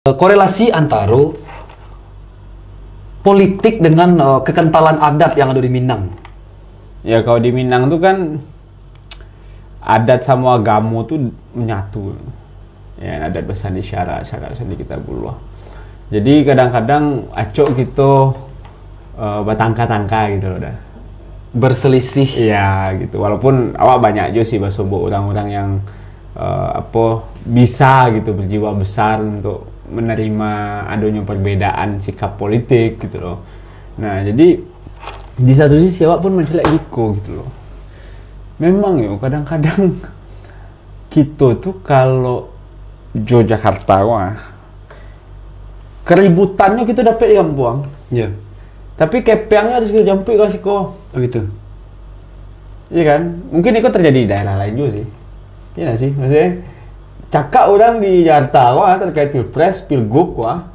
Korelasi antara politik dengan kekentalan adat yang ada di Minang. Ya kalau di Minang tuh kan adat sama agama tuh menyatu. Ya adat bersandi syarat sandi kita buluh. Jadi kadang-kadang acok gitu bertangka-tangka gitu loh dah. Berselisih. Iya gitu. Walaupun awak banyak juga sih basobo orang-orang yang bisa gitu berjiwa besar untuk menerima adanya perbedaan sikap politik gitu loh. Nah jadi di satu sisi awak pun mencelak Iko gitu loh. Memang ya kadang-kadang kita tuh kalau Yogyakarta wah keributannya kita dapat di kampung. Iya. Tapi kepengnya harus kita jampi ke siko. Oh gitu. Iya kan? Mungkin itu terjadi di daerah lain juga sih. Iya sih, maksudnya cakap orang di Jakarta wah terkait pilpres, pilgub wah.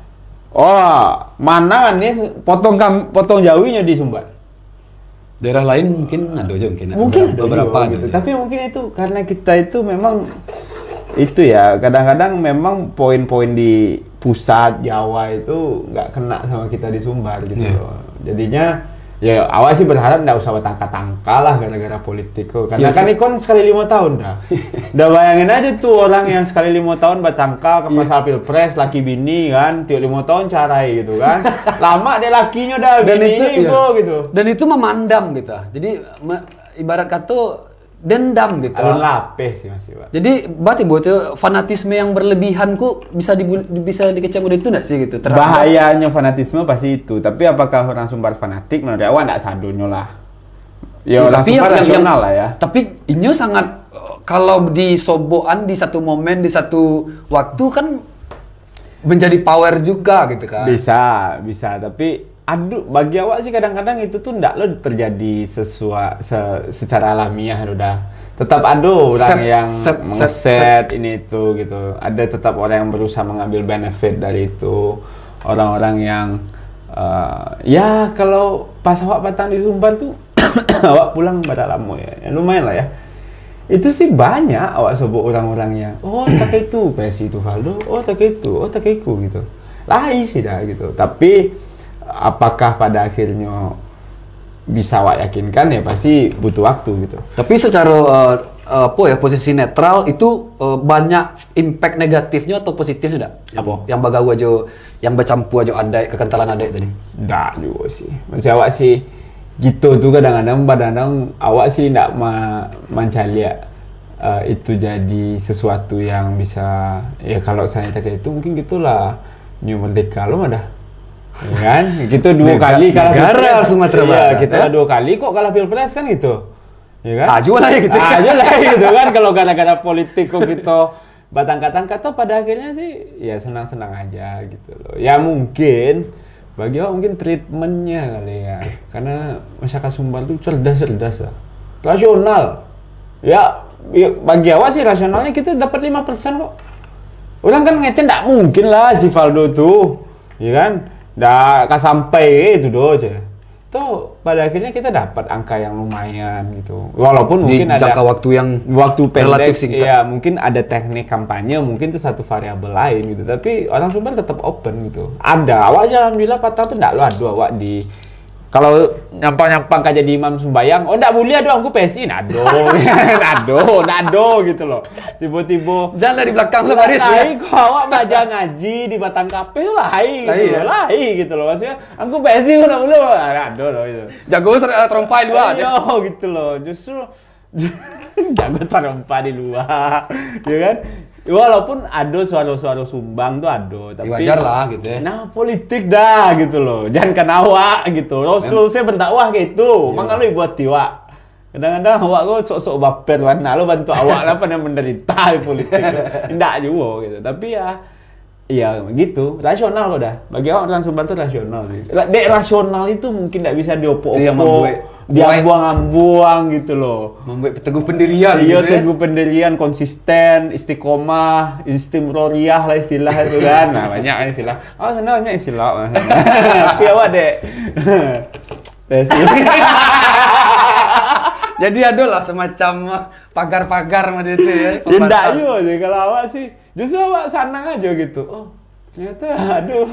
Oh, mana kan nih potong Jawinya di Sumbar. Daerah lain mungkin ada aja Mungkin beberapa ada gitu. Tapi mungkin itu karena kita itu memang itu ya kadang-kadang memang poin-poin di pusat Jawa itu nggak kena sama kita di Sumbar gitu loh. Jadinya ya awal sih berharap nggak usah bertangka-tangka lah gara-gara politik kok. Karena kan ikon sekali 5 tahun dah. Udah bayangin aja tuh orang yang sekali 5 tahun bertangka ke pasal pilpres laki bini kan tiap 5 tahun carai gitu kan. Lama deh lakinya udah bininya gitu. Dan itu memandang gitu. Jadi ibarat kata dendam gitu. Alun lapeh sih masih Pak. Jadi berarti buat fanatisme yang berlebihan kok bisa dikecam udah itu enggak sih gitu. Bahayanya fanatisme pasti itu. Tapi apakah orang Sumbar fanatik? Menurut awak enggak sadonyo lah. Ya orang Sumbar rasional lah ya. Tapi ini sangat kalau di sobokan di satu momen di satu waktu kan menjadi power juga gitu kan. Bisa. Tapi aduh, bagi awak sih kadang-kadang itu tuh ndak lo terjadi secara alamiah udah. Tetap ada orang yang set ini itu gitu. Ada tetap orang yang berusaha mengambil benefit dari itu. Orang-orang yang ya kalau pas awak patang di Sumbar tuh awak pulang pada lama ya. Lumayan lah ya. Itu sih banyak awak sobok orang-orangnya. Oh, tak itu PSI itu Valdo. Oh, tak itu gitu. Lain sih dah gitu. Tapi apakah pada akhirnya bisa awak yakinkan ya pasti butuh waktu gitu. Tapi secara posisi netral itu banyak impact negatifnya atau positifnya enggak? Yang bagawa aja yang bercampur aja ada kekentalan ada tadi. Enggak juga sih. Maksud awak sih gitu tuh kadang-kadang awak sih enggak mencaliak itu jadi sesuatu yang bisa ya kalau saya kayak itu mungkin gitulah New Merdeka lo dah. Ya kan? Gitu dua kali kalah negara Sumatera Barat. Iya, kita 2 kali kok kalah pilpres kan gitu. Ya kan? Aju lah gitu. Aju lah gitu kan kalau gara-gara politik kok gitu batang-katang kata pada akhirnya sih ya senang-senang aja gitu loh. Ya mungkin bagi orang mungkin treatmentnya kali ya. Karena masyarakat Sumbar tuh cerdas lah. Rasional. Ya bagi awak sih rasionalnya kita dapat 5% kok. Orang kan ngecen enggak mungkin lah si Valdo tuh. Ya kan? Nggak sampai itu doh aja. Itu pada akhirnya kita dapat angka yang lumayan gitu. Walaupun di mungkin ada jangka waktu pendek, relatif singkat. ya mungkin ada teknik kampanye, mungkin itu satu variabel lain gitu. Tapi orang Sumbar tetap open gitu. Ada, awak aja alhamdulillah patah tuh enggak lo adu awak di kalau nyampang kayak jadi imam sembayang, oh enggak boleh aduh aku PSI nado gitu loh. Tiba-tiba jangan dari belakang sama Aris ya. Kok awak baca ngaji di Batang Kape tuh lahi gitu loh. Maksudnya aku PSI kok enggak boleh nado loh itu. Jago terompai dua gitu loh. Justru jago terompa di luar. Ya kan? Walaupun ada suara-suara sumbang tuh ada, tapi wajar lah gitu ya. Nah politik dah gitu loh, jangan kena awak gitu. Rasul saya berdakwah gitu, makanya lu buat tiwa. Kadang-kadang awak kok sok-sok baper kan, nah lu bantu awak lah pada menderita di politik. Enggak juga gitu, tapi ya gitu, rasional kok dah. Bagi orang Sumbar tuh rasional sih. Rasional itu mungkin tidak bisa diopo-opo. Dia buang-buang gitu loh. Membuat teguh pendirian. Iya, teguh pendirian, konsisten, istiqomah, istimroriyah lah istilah itu kan. Nah, banyak istilah. Oh, sana banyak istilah. Tapi awak dek. Jadi ada lah semacam pagar-pagar macam itu ya. Indah juga sih kalau awak sih. Justru awak senang aja gitu. Oh, Ternyata aduh.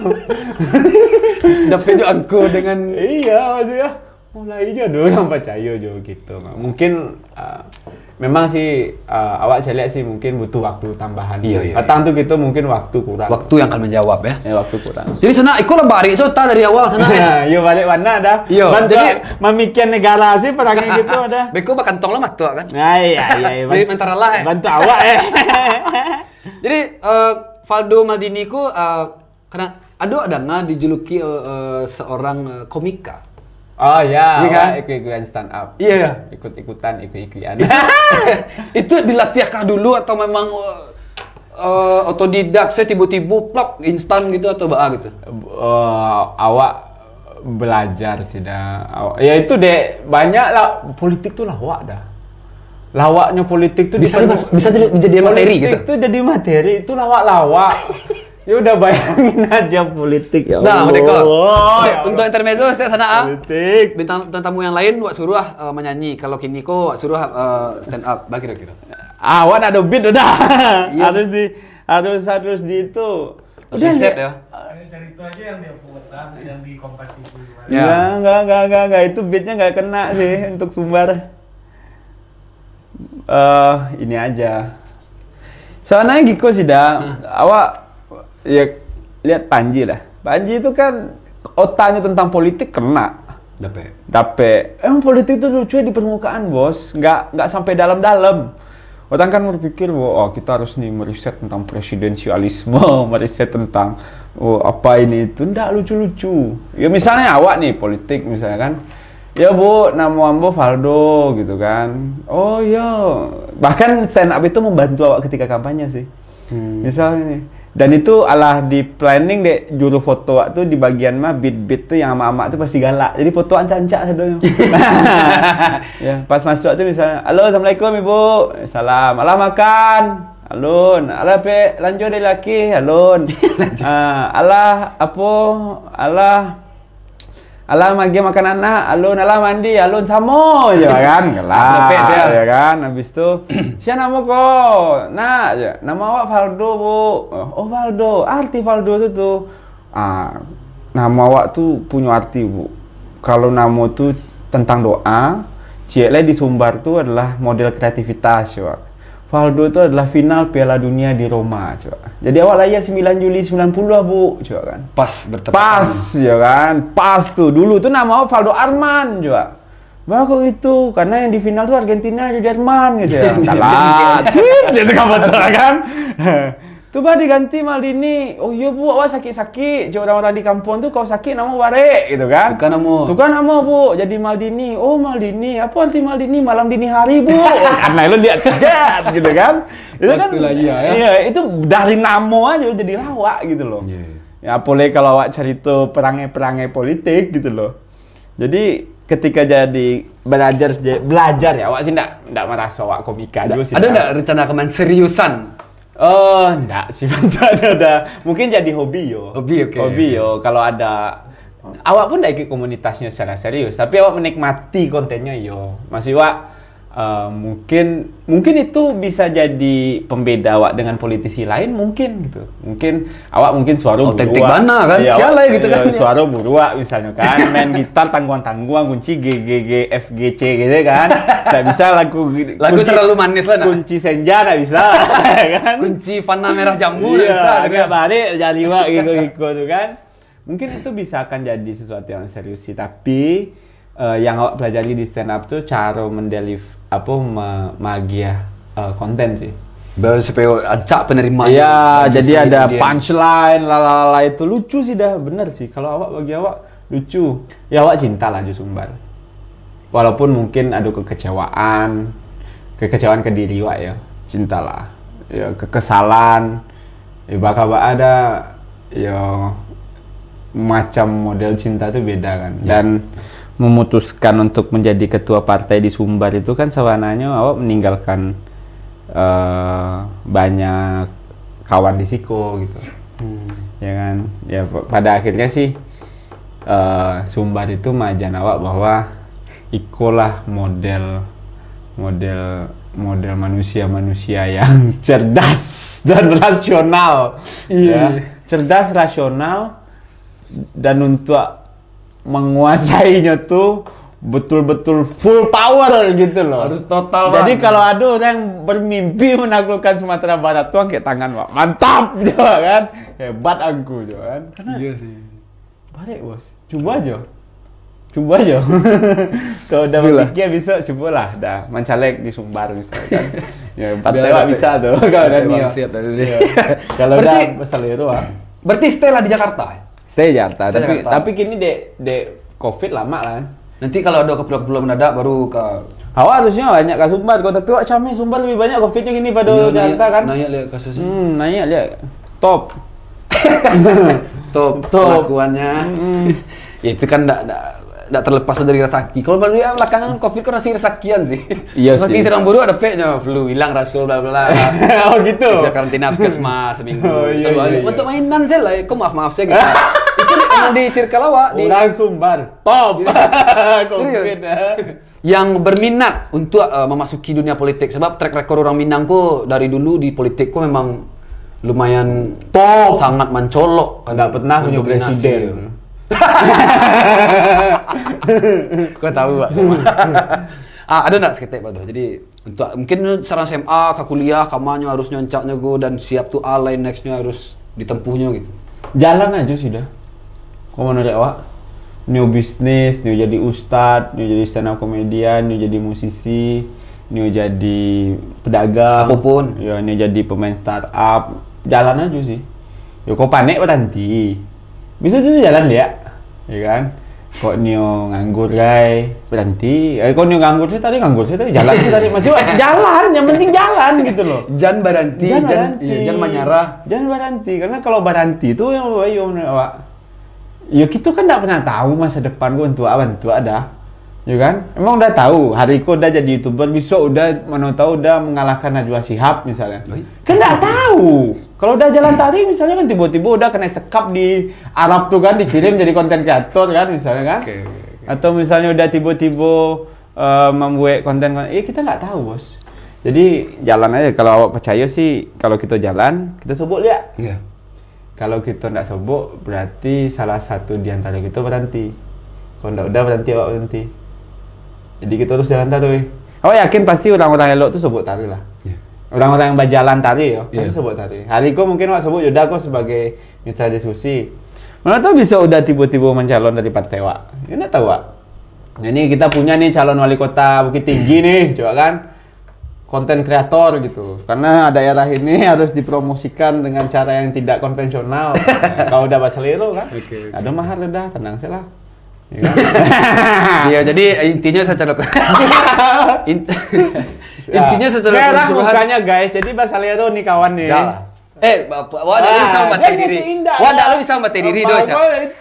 Dapat juga aku dengan Iya, maksudnya mulai aja dong yang percaya juga gitu. Mungkin memang sih awak lihat sih mungkin butuh waktu tambahan. Iya. Petang tuh gitu mungkin waktu kurang. Waktu yang akan menjawab ya. Ya waktu kurang. Jadi sana ikut lah bari so dari awal sana. Yo balik mana dah. Yo, jadi memikian negara sih perangnya gitu ada. Beko bakal tong lah matu kan. Nah, iya. Jadi mentara lah Bantu awak Jadi Valdo Maldini ku karena ada nggak dijuluki seorang komika. Oh ya, iya kan? Ikut-ikutan stand up. Iya. Ikut-ikutan. Itu dilatihkah dulu atau memang otodidak saya tiba-tiba plok instan gitu atau gitu? Awak belajar sih dah. Ya itu deh banyak lah politik tuh lawak dah. Lawaknya politik tuh bisa jadi materi gitu. Politik tuh jadi materi itu lawak-lawak. Ya udah bayangin aja politik ya. Nah, Merdeka. Ya untuk intermezzo setiap sana politik. Bintang tamu yang lain wak suruh menyanyi. Kalau kini wak suruh stand up. Kira-kira. Awan ada beat udah. Iya. harus di itu. Udah set ya. Dari itu aja yang dia putar, yang di kompetisi. Ya, enggak itu beatnya enggak kena sih untuk Sumbar. Ini aja. Soalnya Giko sih dah. Awak ya lihat Panji lah. Panji itu kan otaknya tentang politik kena. Dape. Emang politik itu lucu di permukaan, Bos. Nggak sampai dalam-dalam. Orang kan berpikir bahwa kita harus nih meriset tentang presidensialisme, meriset tentang apa ini itu. Nggak lucu-lucu. Ya misalnya awak nih politik misalnya kan. Ya Bu, nama ambo Valdo gitu kan. Oh iya. Bahkan stand up itu membantu awak ketika kampanye sih. Misalnya nih. Dan itu alah di planning deh juru foto tuh di bagian mah beat tuh yang ama-ama tuh pasti galak. Jadi fotoan cancak sedoyo. Ya, pas masuk tuh misalnya, "Halo, Assalamualaikum Ibu." "Salam." "Alah makan." "Alun." "Alah pe lanjut dari laki." "Alun." "Alah apa? Alah magi makan anak." "Alun." "Alah mandi." "Alun." Samo aja kan. Gelap ya kan. Habis itu, "Siapa nama kau?" "Nah, aja. Nama awak Valdo, Bu." "Oh, Valdo. Arti Valdo itu tuh." Nama awak tuh punya arti, Bu. Kalau nama tuh tentang doa, Ciele di Sumbar tuh adalah model kreativitas, coba. Valdo itu adalah final Piala Dunia di Roma, coba. Jadi awak lahir 9 Juli 90 Bu, coba kan. Pas bertepatan. Pas, ya kan. Pas tuh. Dulu tuh nama awak Valdo Arman, coba. Bagus itu, karena yang di final tuh Argentina di Jerman gitu ya. Salah. Jadi kamu betul kan. Coba diganti Maldini. "Oh iya Bu, awak sakit-sakit. Coba orang-orang di kampung tuh kau sakit nama Warek gitu kan. Tukar nama Bu, jadi Maldini. Oh Maldini, apa arti Maldini? Malam dini hari Bu." Karena lu lihat kaget gitu kan. Itu kan iya, itu dari nama aja jadi lawak gitu loh. Ya apalagi kalau awak cerita perangai-perangai politik gitu loh. Jadi ketika jadi belajar ya, awak sih enggak merasa awak komika juga sih. Ada enggak rencana keman seriusan? Enggak sih, ada. Mungkin jadi hobi yo. Hobi yo. Kalau ada, awak pun enggak ikut komunitasnya secara serius, tapi awak menikmati kontennya yo. Masih awak mungkin itu bisa jadi pembeda awak dengan politisi lain mungkin gitu. Mungkin awak suara otentik burua. Mana kan? Ya, siapa gitu kan? Suara burua misalnya kan, main gitar tangguang-tangguang, kunci G G G F G C gitu kan. Enggak bisa lagu terlalu manis lah. Kunci senja enggak bisa kan. Kunci panah merah jambu enggak bisa. Agak balik jadi wak gitu tuh kan. Mungkin itu bisa akan jadi sesuatu yang serius sih, tapi yang awak pelajari di stand up tuh cara magia konten sih. Supaya acak penerimanya. Iya, jadi ada punchline, lalala itu lucu sih dah, bener sih. Kalau bagi awak lucu. Ya awak cinta lah Jo Sumbar. Walaupun mungkin ada kekecewaan ke diri awak ya. Cintalah. Ya kekesalan. Ya bakal ada ya macam model cinta itu beda kan. Dan memutuskan untuk menjadi ketua partai di Sumbar itu kan sebenarnya awak meninggalkan banyak kawan di Siko gitu. Ya kan. Ya pada akhirnya sih Sumbar itu majan awak bahwa ikolah model manusia yang cerdas dan rasional. Ya. cerdas, rasional, dan untuk menguasainya tuh betul-betul full power gitu loh. Harus total. Jadi kalau ada orang bermimpi menaklukkan Sumatera Barat tuh angkat tangan, Pak. Mantap, coba kan. Hebat aku, coba kan. Karena Iya sih. balik, Bos. Coba aja. Kalau udah berpikir bisa, cobalah. Dah, mencalek di Sumbar misalnya kan. Ya, 4 lewat bisa tuh. Kalau udah nih. Kalau udah Salero, Berarti stay lah di Jakarta. stay Jakarta. Stay Tapi Jakarta. tapi kini dek COVID lama kan. Nanti kalau ada keperluan mendadak baru ke Awak harusnya banyak ke Sumbar, kau tapi wak Camai Sumbar lebih banyak COVID-nya gini pada Jakarta kan. Naik lihat kasusnya. Naik lihat. Top. Top kelakuannya. Ya itu kan enggak terlepas dari Rasaki. Kalau baru ya belakangan Covid kan masih Rasakian sih. Iya Rasaki sih. sedang buru ada P-nya, flu hilang rasul bla bla. Oh gitu. Kita karantina puskesmas seminggu. Oh, iya, Terus iya, iya. untuk mainan saya lah, kok maaf saya gitu. Itu di circle awak di Orang Sumbar. Top. COVID. yang berminat untuk memasuki dunia politik sebab track record orang Minang kok dari dulu di politik kok memang lumayan Top. sangat mencolok kan. Nggak pernah punya Mendominasi, presiden. ya. Kau tahu, Pak. Ada enggak seketek, Pak? Jadi untuk mungkin secara SMA ke kuliah kamarnya harus nyoncaknya go dan siap tuh A line nextnya harus ditempuhnya gitu. Jalan aja sudah. Kau mau nanya awak? New bisnis, new jadi ustad, new jadi stand up comedian, new jadi musisi, new jadi pedagang, Apapun. ya new jadi pemain startup. Jalan aja sih. Ya kau panik berhenti. Bisa tuh jalan ya, ya kan? Kok new nganggur guys, berhenti. Kok new nganggur saya tadi jalan saya tadi masih jalan, yang penting jalan gitu loh. Jangan berhenti, jangan menyerah. Jangan berhenti, karena kalau berhenti itu yang bayu awak. Ya kita kan tidak pernah tahu masa depan gue untuk ada, ya kan? Emang udah tahu hari kau udah jadi YouTuber, besok udah mana tahu udah mengalahkan Najwa Shihab misalnya. Kan tidak tahu. Kalau udah jalan tari misalnya kan tiba-tiba udah kena sekap di Arab tuh kan dikirim jadi konten kreator kan misalnya kan? Okay. Atau misalnya udah tiba-tiba membuat konten, kita nggak tahu bos. Jadi jalan aja. Kalau awak percaya sih kalau kita jalan kita sobok lihat. Iya. Kalau kita nggak sobok, berarti salah satu di antara kita berhenti. Kalau nggak udah berhenti, awak berhenti. Jadi kita harus jalan tari. Awak yakin pasti orang-orang elok tuh sobok tari lah. Yeah. Orang-orang yang berjalan tari ya, pasti sobok tari. Hari kau mungkin awak sobok, yaudah kau sebagai mitra diskusi. Mana tahu bisa udah tiba-tiba mencalon dari partai awak. Ya nggak tahu awak. Nah, ini kita punya nih calon wali kota Bukit Tinggi nih, coba kan. Konten kreator gitu, karena daerah ini harus dipromosikan dengan cara yang tidak konvensional. Kalau udah bahasa Lero kan, ada mahar rendah, tenang sih lah. Iya, jadi intinya secara intinya secara merah mukanya guys, jadi bahasa Lero nih kawan nih. Wah, lu bisa membatasi diri. Wah, lu bisa membatasi diri doa.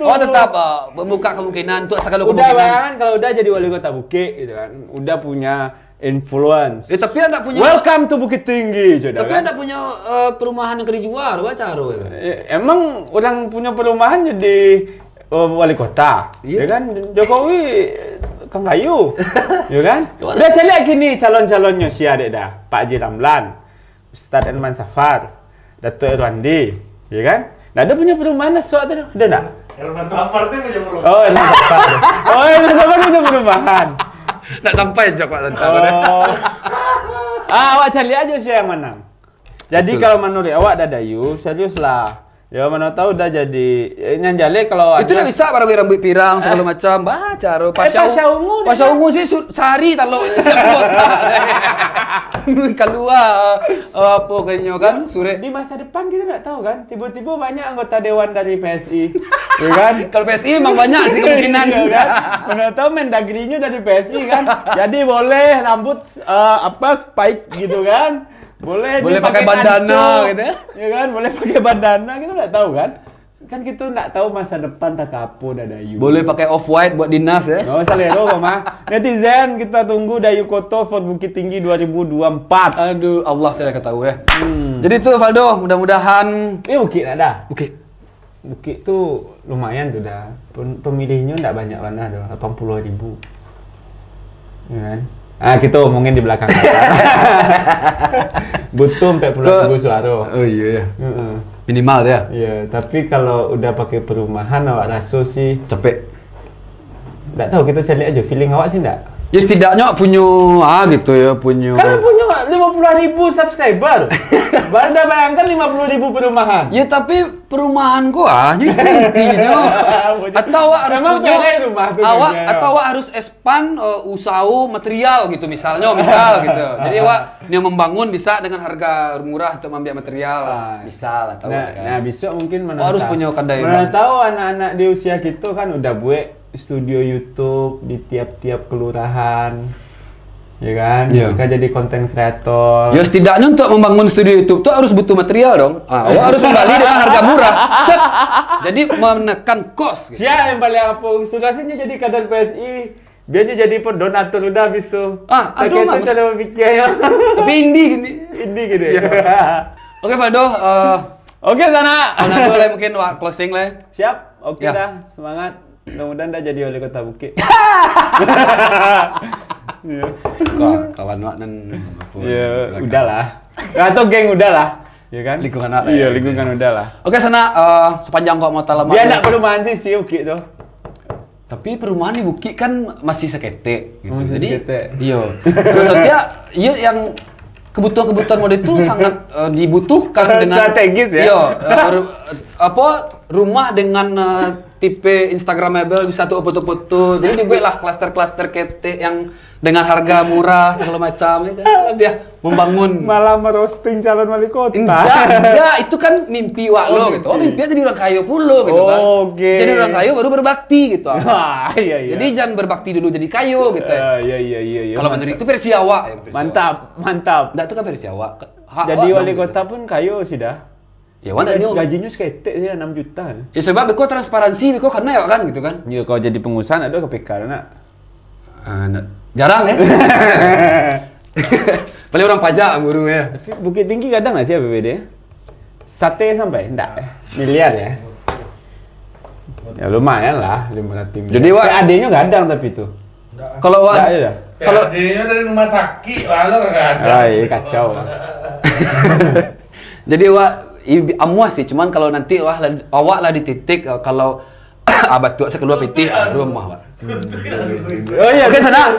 Oh, tetap membuka kemungkinan untuk segala Udah kemungkinan. kan, kalau udah jadi wali kota Bukit gitu kan, udah punya influence. Tapi anda punya. Welcome to Bukit Tinggi, coba. Tapi anda punya perumahan yang dijual, baca ro. Emang orang punya perumahan jadi wali kota, ya kan? Jokowi Kang Kayu, ya kan? Udah cari gini calon-calonnya si adek dah, Pak Haji Ramlan, Ustadz Edman Safar, Dato' Irwandi, ya kan? Nah, ada punya perumahan sesuatu udah enggak? Herman Safar tuh punya perumahan. Oh, Edman Safar. Oh, Edman Safar punya perumahan. Nggak sampai aja Pak Tanta. Awak cari aja sih yang menang. Jadi kalau menurut awak Dadayu, serius lah. Ya mana tahu udah jadi nyanjale kalau itu udah bisa para rambut pirang segala macam. Baca ro Pasha Ungu. Pasha Ungu sih sehari talo keluar apa kayaknya kan sore. Di masa depan kita nggak tahu kan. Tiba-tiba banyak anggota dewan dari PSI. Ya kan? Kalau PSI emang banyak sih kemungkinan ya kan. Mana tahu Mendagrinya dari PSI kan. Jadi boleh rambut spike gitu kan. Boleh pakai bandana gitu ya kan, boleh pakai bandana, kita nggak tahu kan kita nggak tahu masa depan tak kapo Dadayu. Boleh pakai off white buat dinas ya. Nggak usah lero mah. Netizen kita tunggu Dayu Koto for Bukit Tinggi 2024. Aduh, Allah saya ketahui ya. Jadi itu Valdo, mudah-mudahan Bukit ada. Bukit tuh lumayan tuh dah. Pemilihnya nggak banyak mana doh, 80.000. Ya kan? Kita omongin di belakang. Butuh 40.000 suara. Oh iya ya. Minimal ya. Iya, tapi kalau udah pakai perumahan awak rasa sih Capek. nggak tahu, kita cari aja feeling awak sih nggak? Ya setidaknya punya gitu ya, punya. Kan punya 50.000 subscriber. Baru bayangkan 50.000 perumahan. Ya tapi perumahan gua itu intinya. Atau awak harus Memang punya pengen rumah tuh awak kerja. atau awak harus expand usaha material gitu misal gitu. Jadi awak yang membangun bisa dengan harga murah untuk mengambil material. Misal atau Nah, besok mungkin mana harus punya kedai. Mana tahu anak-anak di usia gitu kan udah buat studio YouTube di tiap-tiap kelurahan. Ya kan? Iya. Mereka jadi konten kreator. Ya setidaknya untuk membangun studio YouTube tuh harus butuh material dong. Awak harus kembali dengan harga murah. Set. Jadi menekan cost. Gitu. Ya, yang paling apa? Sugasinya jadi kader PSI. Biarnya jadi donatur udah habis tuh. Aduh, nggak kita ada pikirnya. Tapi indie gini. Ini gitu ya. Oke, Faldo. Oke, sana. Boleh mungkin closing lah. Siap. Oke Ya. dah. Semangat. Mudah-mudahan dah jadi wali kota Bukit. Kawan wak dan Ya, udahlah. Atau geng udahlah. Ya kan? Lingkungan anak. Iya, lingkungan udahlah. Oke, sana sepanjang kok mau lama. Dia nak perumahan sih Bukit tuh. Tapi perumahan di Bukit kan masih sekete gitu. Masih Jadi sekete. iya. Maksudnya iya yang kebutuhan-kebutuhan mode itu sangat dibutuhkan dengan strategis ya. Iya, rumah dengan tipe instagramable bisa tuh foto-foto. Jadi dibuatlah klaster-klaster kete yang dengan harga murah segala macam ya kan. Lebih membangun. Malah merosting calon wali kota. Enggak, itu kan mimpi wak lo gitu. Oh, mimpinya jadi orang kaya puluh gitu kan. Oke. Jadi orang kaya baru berbakti gitu. Iya. Jadi jangan berbakti dulu jadi kayu gitu ya. Iya. Kalau menurut itu versi awak ya. versi Mantap. Enggak, itu kan versi awak. Jadi awak wali dong, kota pun kayu sih dah. Ya wana ini. Gajinya seketek sih 6 juta. Ya sebab beko transparansi beko karena ya kan gitu kan. Ya kalau jadi pengusaha ada ke PK nak. Jarang ya. Paling orang pajak guru ya. Tapi Bukit Tinggi kadang nggak sih APBD? Sate sampai? Enggak ya? Miliar ya? Ya lumayan lah, 500 miliar. Jadi, Wak, adanya kadang tapi itu. Kalau Enggak ada dah. kalau PAD-nya dari rumah sakit, lalu nggak ada. Ah, iya, kacau. jadi wak amuas sih, cuman kalau nanti awak lah di titik kalau abad tua sekedua pitih rumah wak. Oh iya. Oke sana.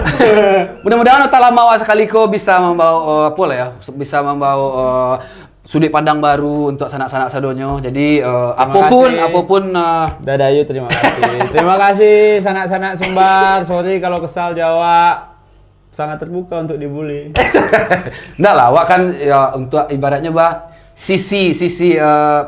Mudah-mudahan otak lama awak sekali kau bisa membawa apa lah ya, bisa membawa sudut pandang baru untuk sanak-sanak sadonyo. Jadi apapun Dadayu, terima kasih. Terima kasih sanak-sanak Sumbar. Sorry kalau kesal Jawa. Sangat terbuka untuk dibully. enggak lah, awak kan ya untuk ibaratnya sisi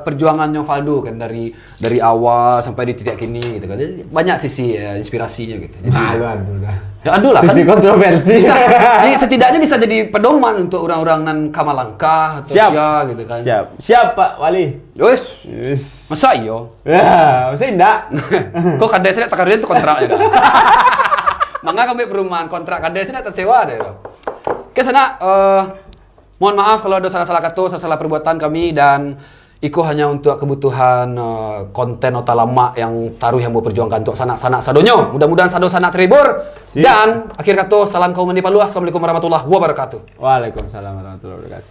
perjuangannya Faldo kan dari awal sampai di titik kini gitu kan. Jadi banyak sisi inspirasinya gitu. Jadi Aduh dah. ya aduh lah kan. Sisi kontroversi. Jadi setidaknya bisa jadi pedoman untuk orang-orang nan kamalangkah atau Siap. gitu kan. Siap Pak Wali. Wes, Yes. masa iyo? Ya, masa enggak? Kok kadesnya tak itu kontraknya dah. Mangga kami perumahan kontrak kadesnya tersewa deh. Oke sana, mohon maaf kalau ada salah-salah kata, salah perbuatan kami dan Iko hanya untuk kebutuhan konten nota lama yang taruh yang mau perjuangkan untuk sanak-sanak sadonyo. Mudah-mudahan sado sanak terhibur. Siap. Dan akhir kata salam kaum mandi paluah. Assalamualaikum warahmatullahi wabarakatuh. Waalaikumsalam warahmatullahi wabarakatuh.